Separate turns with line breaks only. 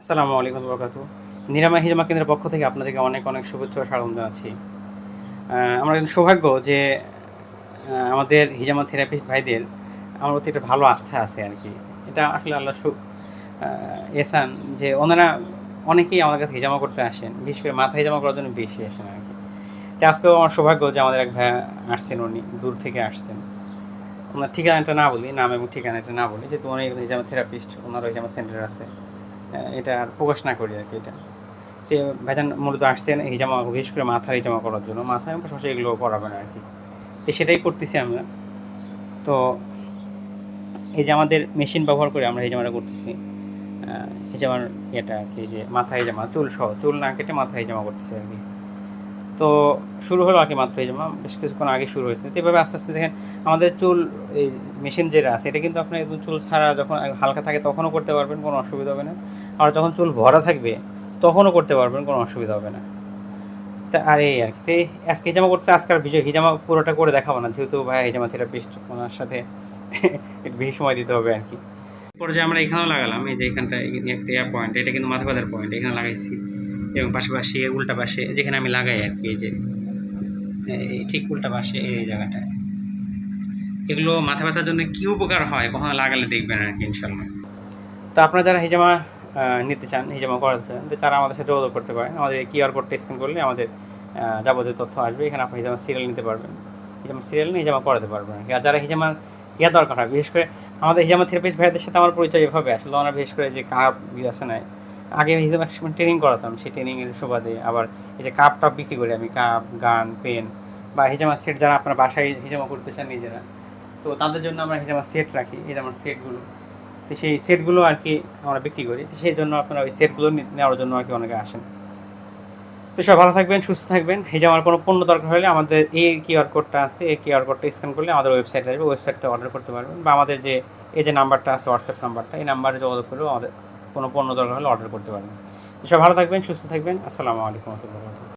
আসসালামু আলাইকুম বরকাতুহু। নিরাময় হিজামা কেন্দ্রের পক্ষ থেকে আপনাদেরকে অনেক, অনেক শুভেচ্ছা ও স্বাগতম জানাচ্ছি। আমার কিন্তু সৌভাগ্য যে আমাদের হিজামা থেরাপিস্ট ভাইদের আমার প্রতি একটা ভালো আস্থা আছে আরকি। এটা আসলে আল্লাহর আ এহসান যে ওনারা অনেকেই আমার কাছে হিজামা করতে আসেন। বিশেষ করে মাথা হিজামা করার জন্য বেশি আসেন আরকি। তো আজকেও আমার সৌভাগ্য যে আমাদের এক ভাইয়া আসছেন উনি দূর থেকে আসছেন। উনার ঠিকানাটা না বলি, নাম এবং ঠিকানাটা না বলি যেহেতু উনি হিজামা থেরাপিস্ট, উনারও হিজামা সেন্টার আছে। এটা আর প্রকাশ না করি আরকি এটা। যে ভাইজান মূলত আসছেন হিজামা বিশেষ করে মাথার হিজামা করার জন্য। মাথায় এবং পাশাপাশি এগুলো করাবেন আরকি। তো সেটাই করতেছি আমরা। তো এই যে আমাদের মেশিন ব্যবহার করে আমরা হিজামাটা করতেছি। আ হিজামার ইয়েটা আরকি যে মাথা হিজামা, চুল সহ, চুল না কেটে মাথা হিজামা করতেছি আরকি। তো শুরু হলো আরকি মাত্র হিজামা। বেশ কিছুক্ষণ আগে শুরু হয়েছে। তো এভাবে আস্তে, আস্তে দেখেন আমাদের চুল এই মেশিন যেটা আছে এটা কিন্তু আপনি একদম চুল ছাড়া যখন হালকা থাকে তখনও করতে পারবেন, কোনো অসুবিধা হবে না। আর যখন চুল ভরা থাকবে তখনও করতে পারবেন, কোনো অসুবিধা হবে না। তা আর এই আরকি। তো এই আজকে হিজামা করছে, আজকে আর হিজামা পুরোটা করে দেখাবো না। যেহেতু ভাইয়া হিজামা থেরাপিস্ট, ওনার সাথে একটু বেশি সময় দিতে হবে আরকি। পর্যায়ে আমরা এখানেও লাগালাম। এই যে এখানটায় একটা পয়েন্ট, এটা কিন্তু মাথা ব্যথার পয়েন্ট। এখানে লাগাইছি এবং পাশাপাশি এর উল্টা পাশে যেখানে আমি লাগাই আরকি এই যে এই ঠিক উল্টা পাশে এই জায়গাটায়। এগুলো মাথা ব্যথার জন্য কি উপকার হয় কখনো লাগালে দেখবেন আরকি ইনশাআল্লাহ। তো আপনারা যারা হিজামা নিতে চান, হিজামা করাতে চান, তো তারা আমাদের সাথে যোগাযোগ করতে পারেন। আমাদের এই কিউআর কোডটা স্ক্যান করলে আমাদের যাবতীয় তথ্য আসবে। এখানে আপনি হিজামার সিরিয়াল নিতে পারবেন। হিজামার সিরিয়াল নিয়ে হিজামা করাতে পারবেন আরকি। আর যারা হিজামার দরকার হয়, বিশেষ করে আমাদের হিজামা থেরাপিস্ট ভাইয়াদের সাথে আমার পরিচয় এভাবে আসলে ওনারা বিশেষ করে যে কাপ আছে না, আগে হিজামা একসময় ট্রেনিং করাতাম। সেই ট্রেনিংয়ের সুবাদে আবার এই যে কাপ-টাপ বিক্রি করি আমি, কাপ, গান, পেন বা হিজামার সেট যারা আপনার বাসায় হিজামা করতে চান নিজেরা, তো তাদের জন্য আমরা হিজামার সেট রাখি, হিজামার সেটগুলো। তো সেই সেটগুলো আরকি আমরা বিক্রি করি। তো সেইজন্য আপনারা ওই সেটগুলো নেওয়ার জন্য আরকি অনেকে আসেন। তো সবাই ভালো থাকবেন, সুস্থ থাকবেন। হিজামার কোনো পণ্য দরকার হলে আমাদের এই কিউআর কোডটা আছে, এই কিউআর কোডটা স্ক্যান করলে আমাদের ওয়েবসাইটে আসবে। ওয়েবসাইটে অর্ডার করতে পারবেন বা আমাদের যে এই যে নাম্বারটা আছে হোয়াটসঅ্যাপ নাম্বারটা, এই নাম্বারে যোগাযোগ করেও আমাদের কোনো পণ্য দরকার হলে অর্ডার করতে পারবেন। তো সবাই ভালো থাকবেন, সুস্থ থাকবেন। আসসালামু আলাইকুম ওয়া রাহমাতুল্লাহি।